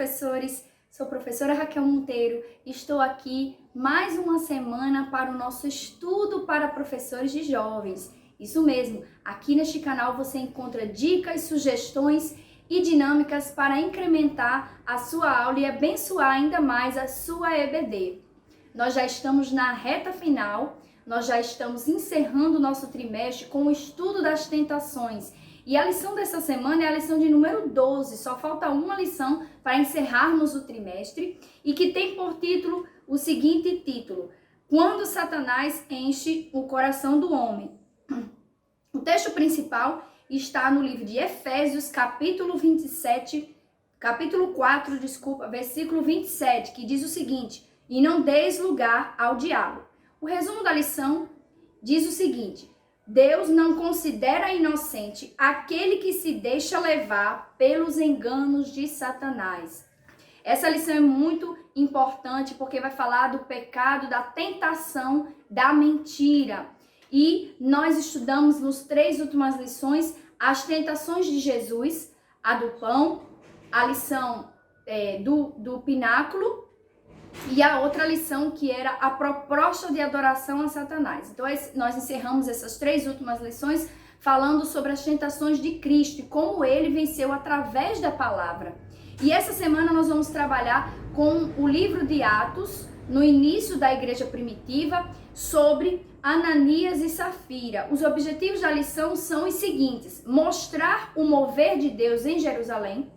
professores! Sou a professora Raquel Monteiro e estou aqui mais uma semana para o nosso estudo para professores de jovens. Isso mesmo, aqui neste canal você encontra dicas, sugestões e dinâmicas para incrementar a sua aula e abençoar ainda mais a sua EBD. Nós já estamos na reta final, nós já estamos encerrando o nosso trimestre com o estudo das tentações. E a lição dessa semana é a lição de número 12, só falta uma lição para encerrarmos o trimestre e que tem por título o seguinte título: Quando Satanás enche o coração do homem. O texto principal está no livro de Efésios, capítulo 4, versículo 27, que diz o seguinte: E não deis lugar ao diabo. O resumo da lição diz o seguinte: Deus não considera inocente aquele que se deixa levar pelos enganos de Satanás. Essa lição é muito importante porque vai falar do pecado, da tentação, da mentira. E nós estudamos nos 3 últimas lições as tentações de Jesus, a do pão, a lição do pináculo e a outra lição que era a proposta de adoração a Satanás. Então nós encerramos essas 3 últimas lições falando sobre as tentações de Cristo e como ele venceu através da palavra. E essa semana nós vamos trabalhar com o livro de Atos, no início da igreja primitiva, sobre Ananias e Safira. Os objetivos da lição são os seguintes: mostrar o mover de Deus em Jerusalém,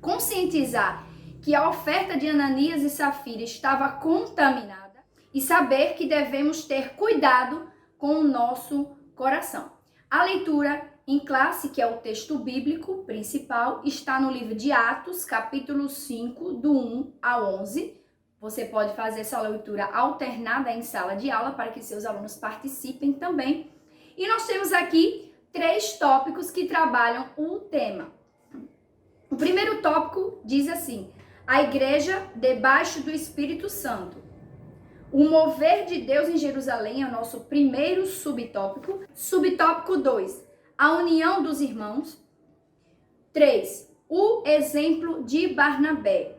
conscientizar que a oferta de Ananias e Safira estava contaminada e saber que devemos ter cuidado com o nosso coração. A leitura em classe, que é o texto bíblico principal, está no livro de Atos, capítulo 5, do 1 ao 11. Você pode fazer essa leitura alternada em sala de aula para que seus alunos participem também. E nós temos aqui 3 tópicos que trabalham o tema. O primeiro tópico diz assim: a igreja debaixo do Espírito Santo. O mover de Deus em Jerusalém é o nosso primeiro subtópico. Subtópico 2, a união dos irmãos. 3, o exemplo de Barnabé.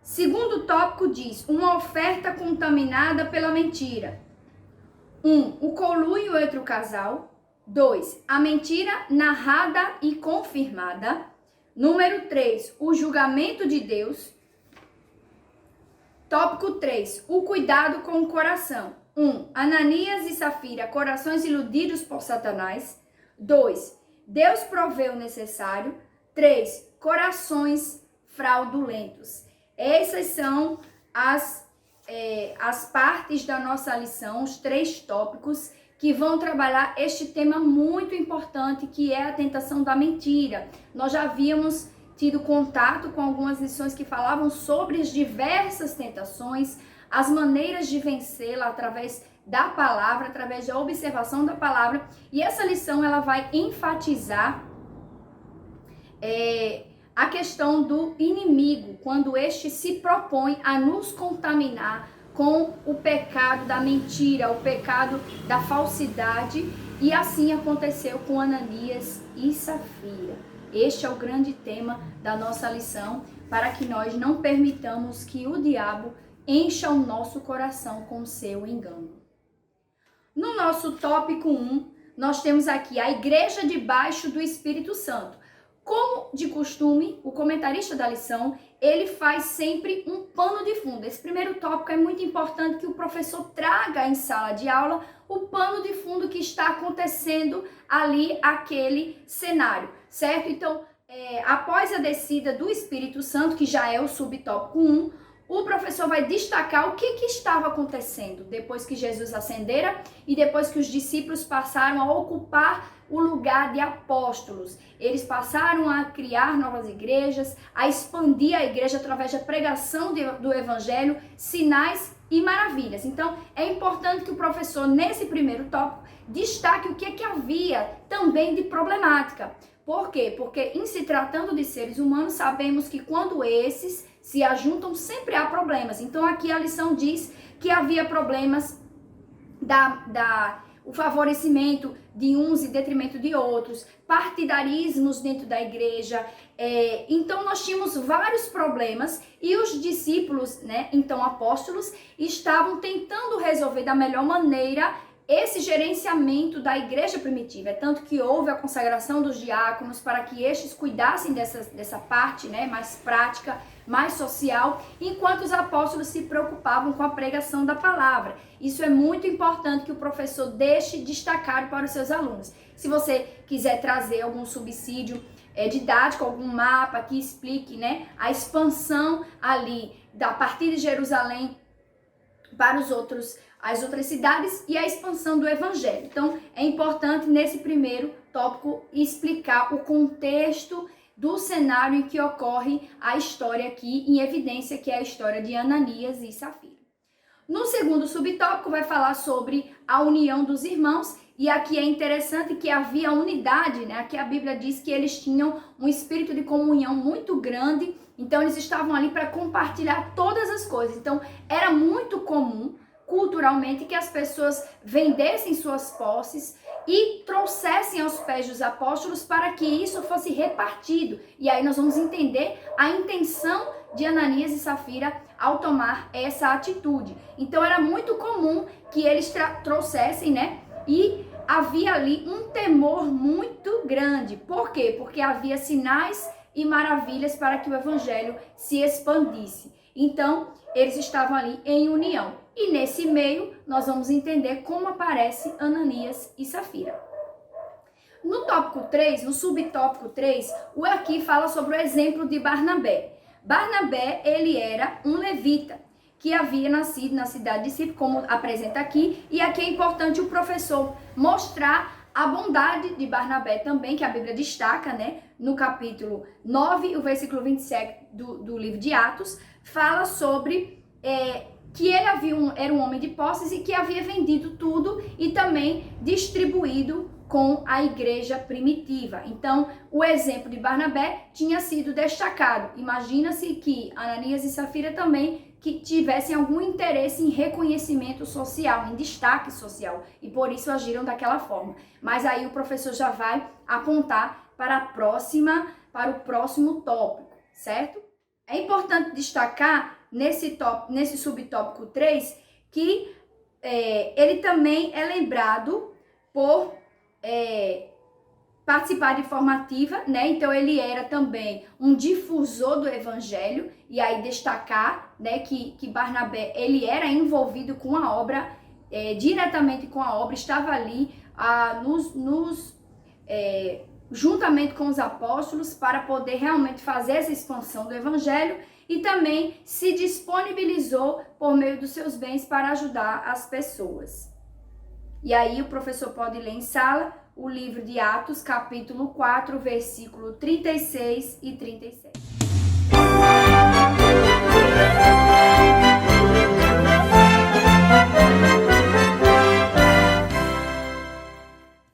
Segundo tópico diz, uma oferta contaminada pela mentira. 1, o conluio entre o casal. 2, a mentira narrada e confirmada. Número 3, o julgamento de Deus. Tópico 3, o cuidado com o coração. 1, Ananias e Safira, corações iludidos por Satanás. 2, Deus provê o necessário. 3, corações fraudulentos. Essas são as partes da nossa lição, os 3 tópicos que vão trabalhar este tema muito importante, que é a tentação da mentira. Nós já havíamos tido contato com algumas lições que falavam sobre as diversas tentações, as maneiras de vencê-la através da palavra, através da observação da palavra. E essa lição ela vai enfatizar a questão do inimigo, quando este se propõe a nos contaminar com o pecado da mentira, o pecado da falsidade, e assim aconteceu com Ananias e Safira. Este é o grande tema da nossa lição, para que nós não permitamos que o diabo encha o nosso coração com o seu engano. No nosso tópico 1, nós temos aqui a igreja debaixo do Espírito Santo. Como de costume, o comentarista da lição, ele faz sempre um pano de fundo. Esse primeiro tópico é muito importante que o professor traga em sala de aula o pano de fundo que está acontecendo ali, aquele cenário, certo? Então, após a descida do Espírito Santo, que já é o subtópico 1, o professor vai destacar o que estava acontecendo depois que Jesus ascendera e depois que os discípulos passaram a ocupar o lugar de apóstolos. Eles passaram a criar novas igrejas, a expandir a igreja através da pregação do evangelho, sinais e maravilhas. Então, é importante que o professor, nesse primeiro tópico, destaque o que havia também de problemática. Por quê? Porque em se tratando de seres humanos, sabemos que quando esses se ajuntam, sempre há problemas. Então, aqui a lição diz que havia problemas o favorecimento de uns em detrimento de outros, partidarismos dentro da igreja. Então nós tínhamos vários problemas e os discípulos, né, então apóstolos, estavam tentando resolver da melhor maneira esse gerenciamento da igreja primitiva. É tanto que houve a consagração dos diáconos para que estes cuidassem dessa parte, né, mais prática, mais social, enquanto os apóstolos se preocupavam com a pregação da palavra. Isso é muito importante que o professor deixe destacado para os seus alunos. Se você quiser trazer algum subsídio didático, algum mapa que explique, né, a expansão ali da partir de Jerusalém para as outras cidades e a expansão do evangelho. Então, é importante nesse primeiro tópico explicar o contexto do cenário em que ocorre a história aqui em evidência, que é a história de Ananias e Safira. No segundo subtópico vai falar sobre a união dos irmãos, e aqui é interessante que havia unidade, né? Aqui a Bíblia diz que eles tinham um espírito de comunhão muito grande, então eles estavam ali para compartilhar todas as coisas. Então, era muito comum culturalmente que as pessoas vendessem suas posses e trouxessem aos pés dos apóstolos para que isso fosse repartido. E aí nós vamos entender a intenção de Ananias e Safira ao tomar essa atitude. Então era muito comum que eles trouxessem, né? E havia ali um temor muito grande. Por quê? Porque havia sinais e maravilhas para que o evangelho se expandisse. Então, eles estavam ali em união. E nesse meio, nós vamos entender como aparece Ananias e Safira. No tópico 3, no subtópico 3, o aqui fala sobre o exemplo de Barnabé. Barnabé, ele era um levita que havia nascido na cidade de Cipro, como apresenta aqui. E aqui é importante o professor mostrar a bondade de Barnabé também, que a Bíblia destaca, né? No capítulo 9, o versículo 27 do livro de Atos, fala sobre que ele era um homem de posses e que havia vendido tudo e também distribuído com a igreja primitiva. Então, o exemplo de Barnabé tinha sido destacado. Imagina-se que Ananias e Safira também que tivessem algum interesse em reconhecimento social, em destaque social, e por isso agiram daquela forma. Mas aí o professor já vai apontar para o próximo tópico, certo? É importante destacar nesse subtópico 3 que ele também é lembrado por participar de formativa, né? Então ele era também um difusor do evangelho, e aí destacar, né, que Barnabé, ele era envolvido com a obra, diretamente com a obra, estava ali juntamente com os apóstolos para poder realmente fazer essa expansão do evangelho, e também se disponibilizou por meio dos seus bens para ajudar as pessoas. E aí o professor pode ler em sala o livro de Atos, capítulo 4, versículo 36 e 37.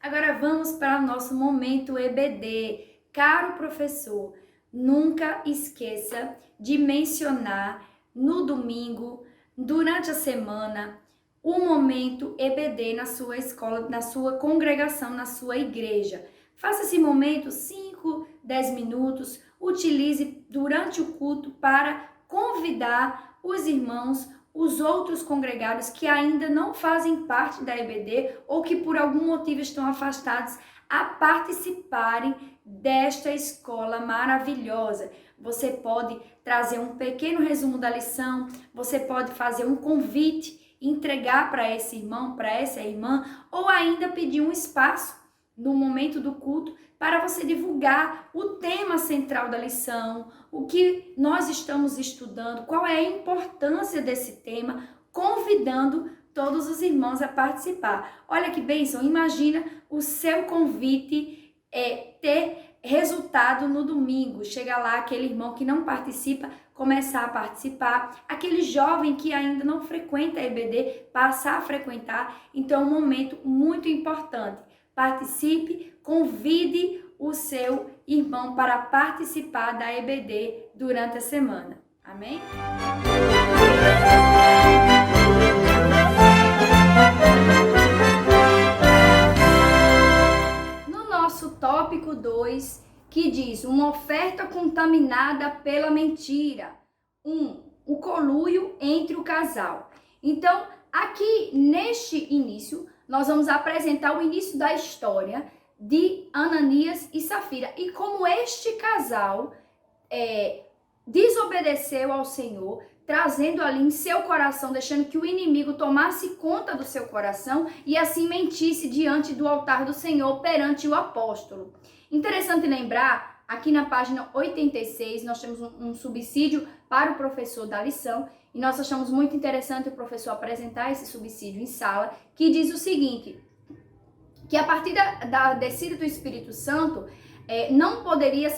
Agora vamos para o nosso momento EBD. Caro professor, nunca esqueça de mencionar no domingo, durante a semana, o momento EBD na sua escola, na sua congregação, na sua igreja. Faça esse momento 5, 10 minutos, utilize durante o culto para convidar os irmãos, os outros congregados que ainda não fazem parte da EBD ou que por algum motivo estão afastados, a participarem desta escola maravilhosa. Você pode trazer um pequeno resumo da lição, você pode fazer um convite, entregar para esse irmão, para essa irmã, ou ainda pedir um espaço no momento do culto para você divulgar o tema central da lição, o que nós estamos estudando, qual é a importância desse tema, convidando todos os irmãos a participar. Olha que bênção, imagina o seu convite ter resultado no domingo. Chega lá aquele irmão que não participa, começar a participar, aquele jovem que ainda não frequenta a EBD, passar a frequentar. Então é um momento muito importante. Participe, convide o seu irmão para participar da EBD durante a semana. Amém? tópico 2, que diz uma oferta contaminada pela mentira. 1. O conluio entre o casal. Então, aqui neste início, nós vamos apresentar o início da história de Ananias e Safira e como este casal desobedeceu ao Senhor, trazendo ali em seu coração, deixando que o inimigo tomasse conta do seu coração e assim mentisse diante do altar do Senhor perante o apóstolo. Interessante lembrar, aqui na página 86, nós temos um subsídio para o professor da lição e nós achamos muito interessante o professor apresentar esse subsídio em sala, que diz o seguinte, que a partir da descida do Espírito Santo, não poderia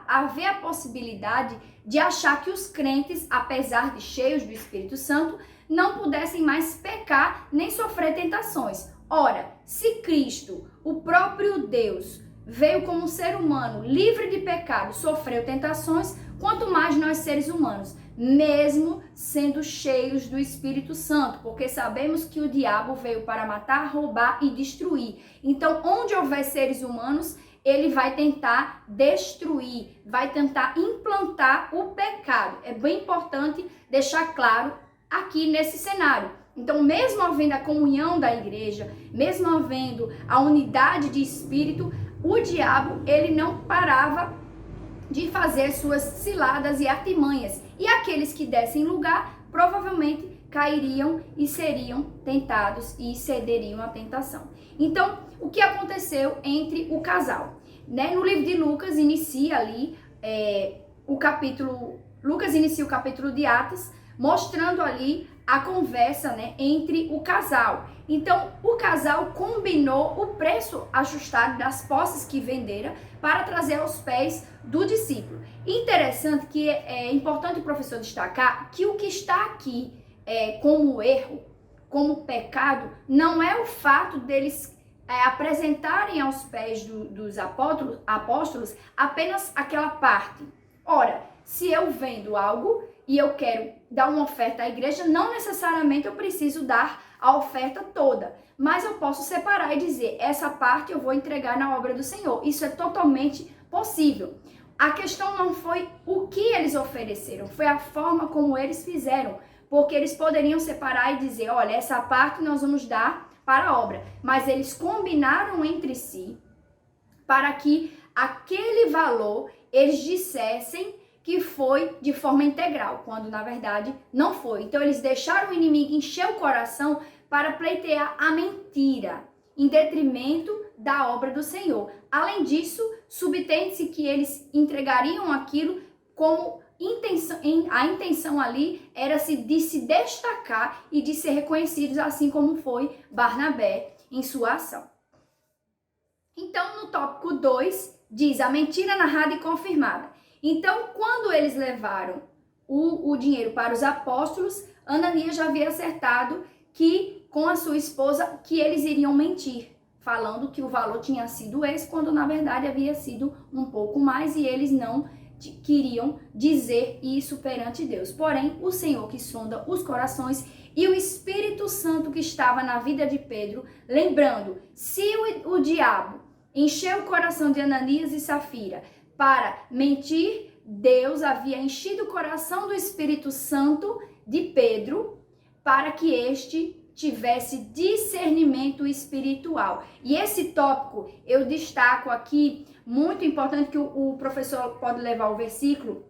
haver a possibilidade de achar que os crentes, apesar de cheios do Espírito Santo, não pudessem mais pecar nem sofrer tentações. Ora, se Cristo, o próprio Deus, veio como ser humano livre de pecado, sofreu tentações, quanto mais nós seres humanos, mesmo sendo cheios do Espírito Santo, porque sabemos que o diabo veio para matar, roubar e destruir. Então, onde houver seres humanos, ele vai tentar destruir, vai tentar implantar o pecado. É bem importante deixar claro aqui nesse cenário. Então, mesmo havendo a comunhão da igreja, mesmo havendo a unidade de espírito, o diabo, ele não parava de fazer suas ciladas e artimanhas. E aqueles que dessem lugar, provavelmente cairiam e seriam tentados e cederiam à tentação. Então, o que aconteceu entre o casal? No livro de Lucas, inicia ali Lucas inicia o capítulo de Atos, mostrando ali a conversa, entre o casal. Então, o casal combinou o preço ajustado das posses que vendera para trazer aos pés do discípulo. Interessante que é importante o professor destacar que o que está aqui como erro, como pecado, não é o fato deles apresentarem aos pés dos apóstolos apenas aquela parte. Ora, se eu vendo algo e eu quero dar uma oferta à igreja, não necessariamente eu preciso dar a oferta toda, mas eu posso separar e dizer, essa parte eu vou entregar na obra do Senhor. Isso é totalmente possível. A questão não foi o que eles ofereceram, foi a forma como eles fizeram, porque eles poderiam separar e dizer, olha, essa parte nós vamos dar para a obra, mas eles combinaram entre si para que aquele valor eles dissessem que foi de forma integral, quando na verdade não foi. Então eles deixaram o inimigo encher o coração para pleitear a mentira, em detrimento da obra do Senhor. Além disso, subtende-se que eles entregariam aquilo como a intenção ali era de se destacar e de ser reconhecidos, assim como foi Barnabé em sua ação. Então, no tópico 2, diz a mentira narrada e confirmada. Então, quando eles levaram o dinheiro para os apóstolos, Ananias já havia acertado que com a sua esposa que eles iriam mentir, falando que o valor tinha sido esse, quando na verdade havia sido um pouco mais e eles não queriam dizer isso perante Deus. Porém, o Senhor que sonda os corações e o Espírito Santo que estava na vida de Pedro, lembrando, se o diabo encheu o coração de Ananias e Safira para mentir, Deus havia enchido o coração do Espírito Santo de Pedro para que este tivesse discernimento espiritual. E esse tópico eu destaco aqui, muito importante, que o professor pode levar o versículo,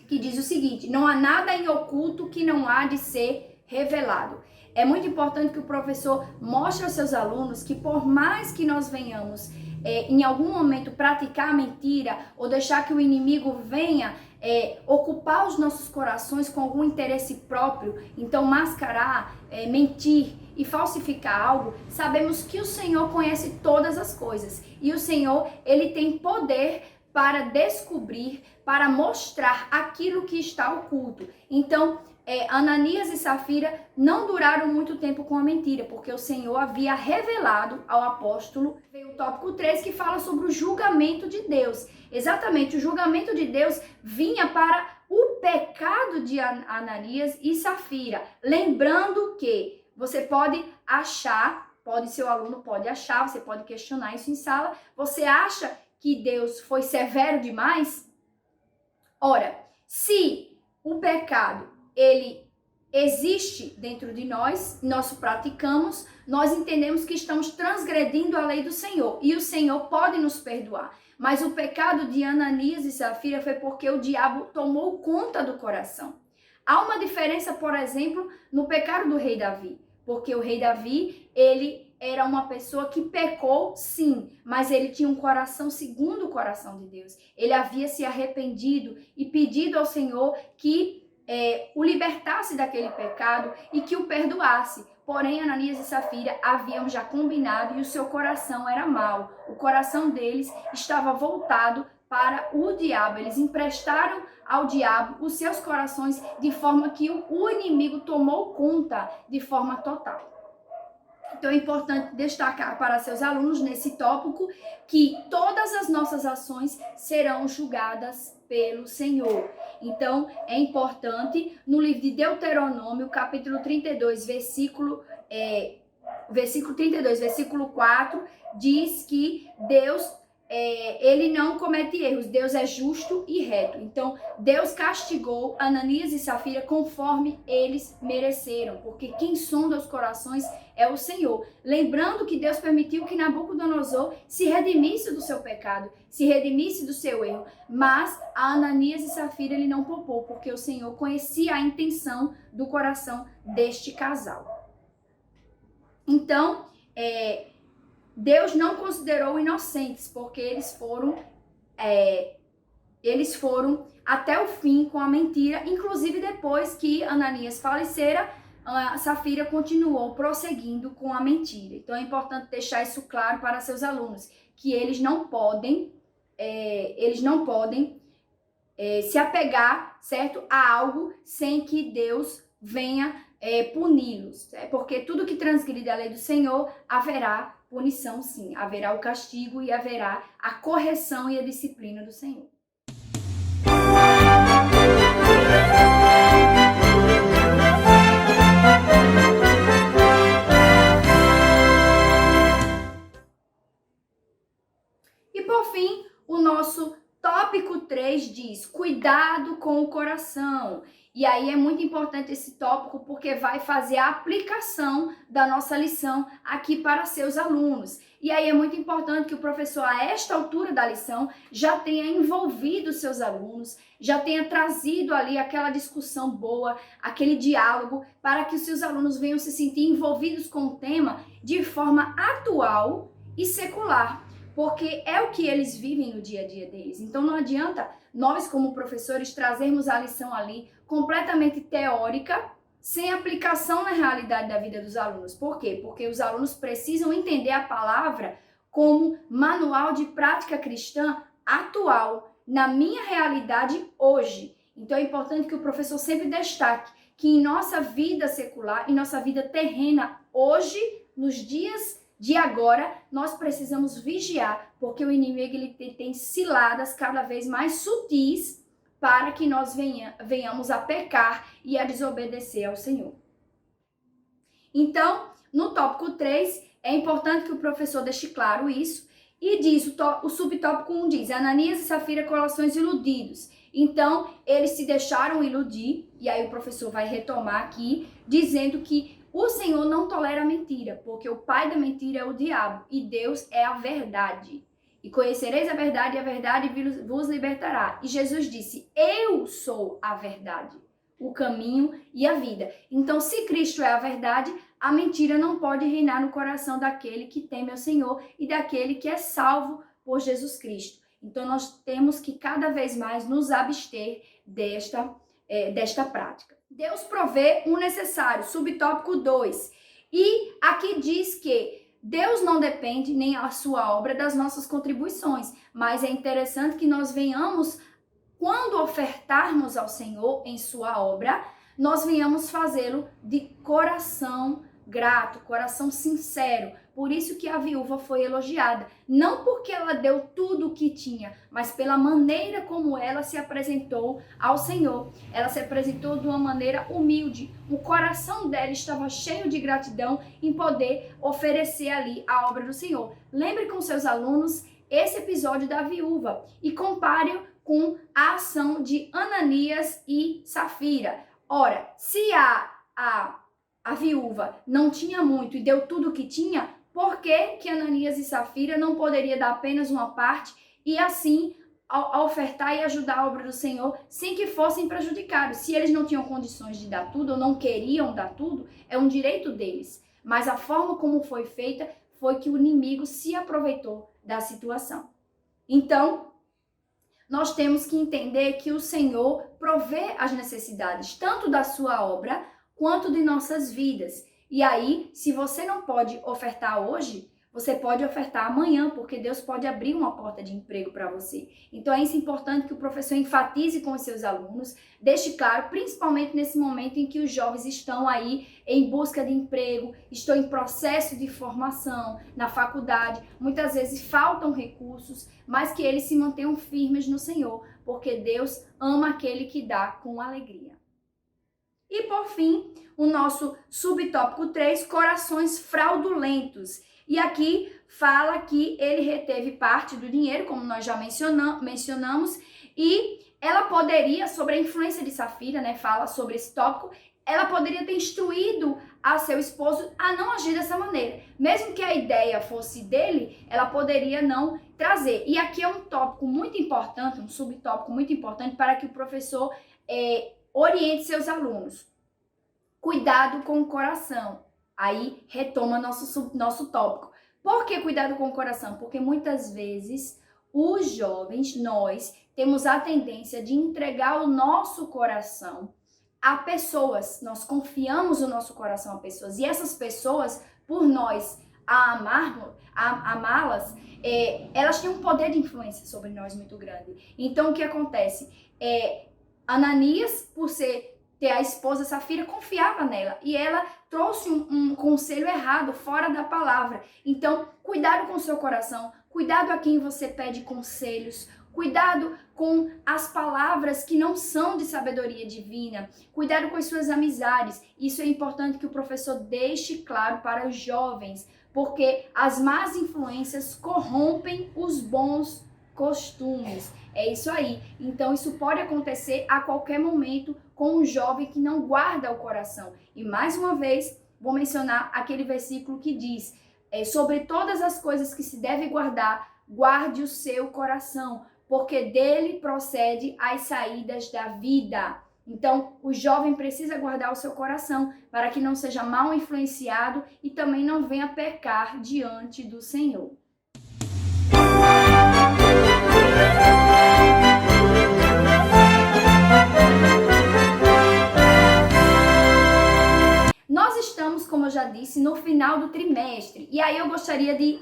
que diz o seguinte, não há nada em oculto que não há de ser revelado. É muito importante que o professor mostre aos seus alunos que por mais que nós venhamos em algum momento praticar a mentira ou deixar que o inimigo venha ocupar os nossos corações com algum interesse próprio, então mascarar, mentir e falsificar algo, sabemos que o Senhor conhece todas as coisas e o Senhor, ele tem poder para descobrir, para mostrar aquilo que está oculto. Então, Ananias e Safira não duraram muito tempo com a mentira, porque o Senhor havia revelado ao apóstolo. Veio o tópico 3 que fala sobre o julgamento de Deus. Exatamente, o julgamento de Deus vinha para o pecado de Ananias e Safira. Lembrando que você pode seu aluno pode achar, você pode questionar isso em sala. Você acha que Deus foi severo demais? Ora, se o pecado, ele existe dentro de nós, nós o praticamos, nós entendemos que estamos transgredindo a lei do Senhor e o Senhor pode nos perdoar. Mas o pecado de Ananias e Safira foi porque o diabo tomou conta do coração. Há uma diferença, por exemplo, no pecado do rei Davi, porque o rei Davi, ele era uma pessoa que pecou, sim, mas ele tinha um coração segundo o coração de Deus. Ele havia se arrependido e pedido ao Senhor que o libertasse daquele pecado e que o perdoasse. Porém, Ananias e Safira haviam já combinado e o seu coração era mau. O coração deles estava voltado para o diabo. Eles emprestaram ao diabo os seus corações de forma que o inimigo tomou conta de forma total. Então é importante destacar para seus alunos nesse tópico que todas as nossas ações serão julgadas pelo Senhor. Então é importante, no livro de Deuteronômio, capítulo 32, versículo 4, diz que Deus ele não comete erros, Deus é justo e reto. Então, Deus castigou Ananias e Safira conforme eles mereceram, porque quem sonda os corações é o Senhor. Lembrando que Deus permitiu que Nabucodonosor se redimisse do seu pecado, se redimisse do seu erro, mas a Ananias e Safira ele não poupou, porque o Senhor conhecia a intenção do coração deste casal. Então, Deus não considerou inocentes, porque eles foram até o fim com a mentira, inclusive depois que Ananias falecera, a Safira continuou prosseguindo com a mentira. Então é importante deixar isso claro para seus alunos, que eles não podem se apegar, certo, a algo sem que Deus venha puni-los, porque tudo que transgride a lei do Senhor haverá punição, sim, haverá o castigo e haverá a correção e a disciplina do Senhor. E por fim, o nosso tópico 3 diz: cuidado com o coração. E aí é muito importante esse tópico porque vai fazer a aplicação da nossa lição aqui para seus alunos. E aí é muito importante que o professor, a esta altura da lição, já tenha envolvido seus alunos, já tenha trazido ali aquela discussão boa, aquele diálogo, para que os seus alunos venham se sentir envolvidos com o tema de forma atual e secular, porque é o que eles vivem no dia a dia deles. Então não adianta nós, como professores, trazermos a lição ali completamente teórica, sem aplicação na realidade da vida dos alunos. Por quê? Porque os alunos precisam entender a palavra como manual de prática cristã atual, na minha realidade hoje. Então é importante que o professor sempre destaque que em nossa vida secular, em nossa vida terrena, hoje, nos dias de agora, nós precisamos vigiar, porque o inimigo ele tem ciladas cada vez mais sutis para que nós venhamos a pecar e a desobedecer ao Senhor. Então, no tópico 3, é importante que o professor deixe claro isso, e diz, o subtópico 1 diz: Ananias e Safira, corações iludidos. Então, eles se deixaram iludir, e aí o professor vai retomar aqui, dizendo que o Senhor não tolera mentira, porque o pai da mentira é o diabo, e Deus é a verdade. E conhecereis a verdade, e a verdade vos libertará. E Jesus disse: eu sou a verdade, o caminho e a vida. Então, se Cristo é a verdade, a mentira não pode reinar no coração daquele que teme ao Senhor e daquele que é salvo por Jesus Cristo. Então, nós temos que cada vez mais nos abster desta prática. Deus provê o necessário, subtópico 2. E aqui diz que Deus não depende, nem a sua obra, das nossas contribuições, mas é interessante que nós venhamos, quando ofertarmos ao Senhor em sua obra, nós venhamos fazê-lo de coração grato, coração sincero. Por isso que a viúva foi elogiada. Não porque ela deu tudo o que tinha, mas pela maneira como ela se apresentou ao Senhor. Ela se apresentou de uma maneira humilde. O coração dela estava cheio de gratidão em poder oferecer ali a obra do Senhor. Lembre com seus alunos esse episódio da viúva e compare-o com a ação de Ananias e Safira. Ora, se a viúva não tinha muito e deu tudo o que tinha, por que Ananias e Safira não poderia dar apenas uma parte e assim ofertar e ajudar a obra do Senhor sem que fossem prejudicados? Se eles não tinham condições de dar tudo ou não queriam dar tudo, é um direito deles. Mas a forma como foi feita foi que o inimigo se aproveitou da situação. Então, nós temos que entender que o Senhor provê as necessidades, tanto da sua obra, quanto de nossas vidas. E aí, se você não pode ofertar hoje, você pode ofertar amanhã, porque Deus pode abrir uma porta de emprego para você. Então é isso importante que o professor enfatize com os seus alunos, deixe claro, principalmente nesse momento em que os jovens estão aí em busca de emprego, estão em processo de formação na faculdade, muitas vezes faltam recursos, mas que eles se mantenham firmes no Senhor, porque Deus ama aquele que dá com alegria. E por fim, o nosso subtópico 3, corações fraudulentos. E aqui fala que ele reteve parte do dinheiro, como nós já mencionamos, e ela poderia, sobre a influência de Safira, né, fala sobre esse tópico, ela poderia ter instruído a seu esposo a não agir dessa maneira. Mesmo que a ideia fosse dele, ela poderia não trazer. E aqui é um tópico muito importante, um subtópico muito importante para que o professor oriente seus alunos. Cuidado com o coração. Aí retoma nosso tópico. Por que cuidado com o coração? Porque muitas vezes os jovens, nós, temos a tendência de entregar o nosso coração a pessoas. Nós confiamos o nosso coração a pessoas. E essas pessoas, por nós amá-las, elas têm um poder de influência sobre nós muito grande. Então, o que acontece? Ananias, por ter a esposa Safira, confiava nela e ela trouxe um conselho errado, fora da palavra. Então, cuidado com o seu coração, cuidado a quem você pede conselhos, cuidado com as palavras que não são de sabedoria divina, cuidado com as suas amizades. Isso é importante que o professor deixe claro para os jovens, porque as más influências corrompem os bons costumes. É isso aí. Então, isso pode acontecer a qualquer momento com um jovem que não guarda o coração. E mais uma vez, vou mencionar aquele versículo que diz: sobre todas as coisas que se deve guardar, guarde o seu coração, porque dele procede as saídas da vida. Então, o jovem precisa guardar o seu coração para que não seja mal influenciado e também não venha pecar diante do Senhor. Nós estamos, como eu já disse, no final do trimestre. E aí eu gostaria de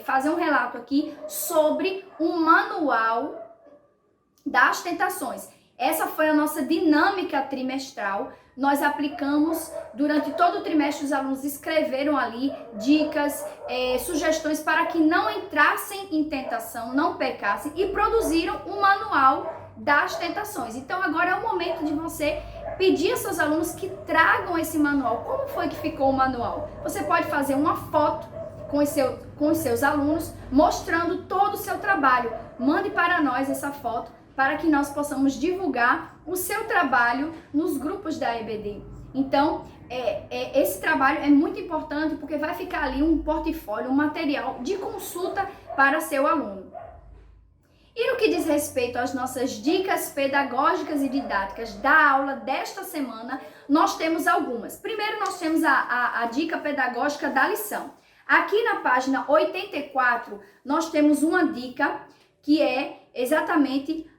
fazer um relato aqui sobre o manual das tentações. Essa foi a nossa dinâmica trimestral. Nós aplicamos durante todo o trimestre, os alunos escreveram ali dicas, sugestões para que não entrassem em tentação, não pecassem, e produziram um manual das tentações. Então agora é o momento de você pedir aos seus alunos que tragam esse manual. Como foi que ficou o manual? Você pode fazer uma foto com os seus alunos, mostrando todo o seu trabalho. Mande para nós essa foto, para que nós possamos divulgar o seu trabalho nos grupos da EBD. Então, esse trabalho é muito importante, porque vai ficar ali um portfólio, um material de consulta para seu aluno. E no que diz respeito às nossas dicas pedagógicas e didáticas da aula desta semana, nós temos algumas. Primeiro, nós temos a dica pedagógica da lição. Aqui na página 84, nós temos uma dica que é exatamente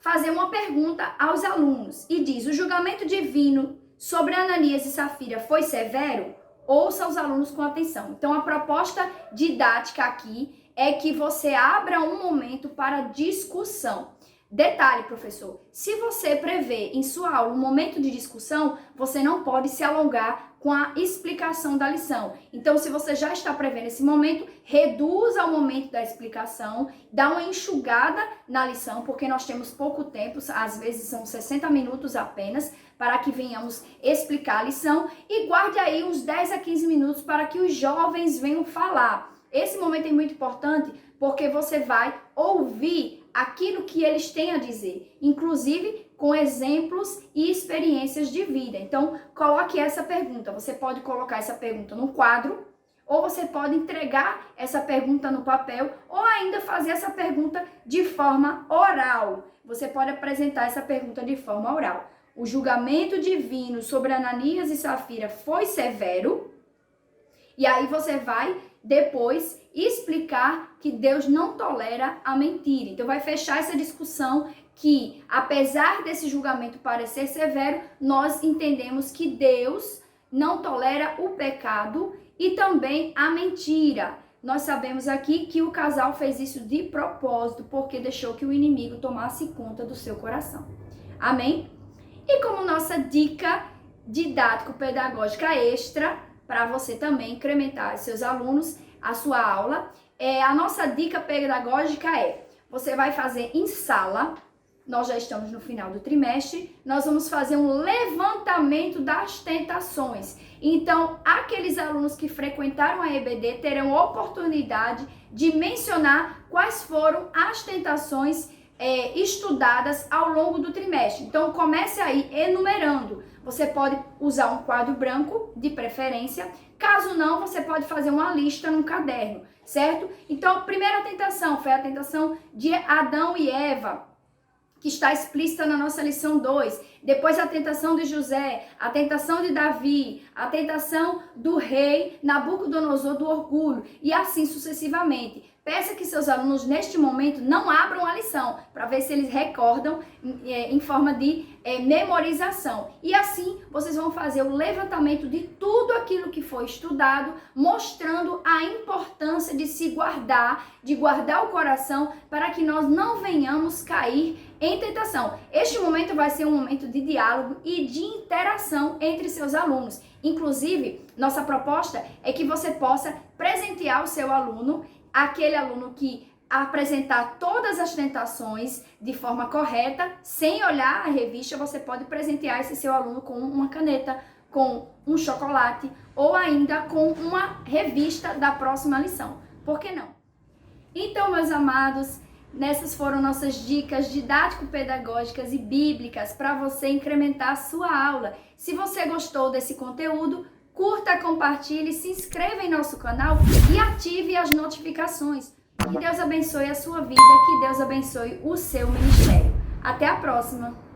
fazer uma pergunta aos alunos. E diz: o julgamento divino sobre Ananias e Safira foi severo? Ouça os alunos com atenção. Então, a proposta didática aqui é que você abra um momento para discussão. Detalhe, professor, se você prevê em sua aula um momento de discussão, você não pode se alongar com a explicação da lição. Então, se você já está prevendo esse momento, reduza o momento da explicação, dá uma enxugada na lição, porque nós temos pouco tempo, às vezes são 60 minutos apenas, para que venhamos explicar a lição, e guarde aí uns 10 a 15 minutos para que os jovens venham falar. Esse momento é muito importante porque você vai ouvir aquilo que eles têm a dizer, inclusive com exemplos e experiências de vida. Então, coloque essa pergunta. Você pode colocar essa pergunta no quadro, ou você pode entregar essa pergunta no papel, ou ainda fazer essa pergunta de forma oral. Você pode apresentar essa pergunta de forma oral. O julgamento divino sobre Ananias e Safira foi severo, e aí você vai depois explicar que Deus não tolera a mentira. Então vai fechar essa discussão que, apesar desse julgamento parecer severo, nós entendemos que Deus não tolera o pecado e também a mentira. Nós sabemos aqui que o casal fez isso de propósito, porque deixou que o inimigo tomasse conta do seu coração. Amém? E como nossa dica didático-pedagógica extra, para você também incrementar seus alunos, a sua aula, a nossa dica pedagógica você vai fazer em sala, nós já estamos no final do trimestre, nós vamos fazer um levantamento das tentações. Então, aqueles alunos que frequentaram a EBD terão oportunidade de mencionar quais foram as tentações estudadas ao longo do trimestre. Então, comece aí enumerando. Você pode usar um quadro branco, de preferência. Caso não, você pode fazer uma lista num caderno, certo? Então, a primeira tentação foi a tentação de Adão e Eva, que está explícita na nossa lição 2. Depois a tentação de José, a tentação de Davi, a tentação do rei Nabucodonosor do orgulho, e assim sucessivamente. Peça que seus alunos, neste momento, não abram a lição, para ver se eles recordam em forma de memorização. E assim, vocês vão fazer o levantamento de tudo aquilo que foi estudado, mostrando a importância de se guardar, de guardar o coração, para que nós não venhamos cair em tentação. Este momento vai ser um momento de diálogo e de interação entre seus alunos. Inclusive, nossa proposta é que você possa presentear o seu aluno, aquele aluno que apresentar todas as tentações de forma correta, sem olhar a revista, você pode presentear esse seu aluno com uma caneta, com um chocolate ou ainda com uma revista da próxima lição. Por que não? Então, meus amados, nessas foram nossas dicas didático-pedagógicas e bíblicas para você incrementar a sua aula. Se você gostou desse conteúdo, curta, compartilhe, se inscreva em nosso canal e ative as notificações. Que Deus abençoe a sua vida, que Deus abençoe o seu ministério. Até a próxima!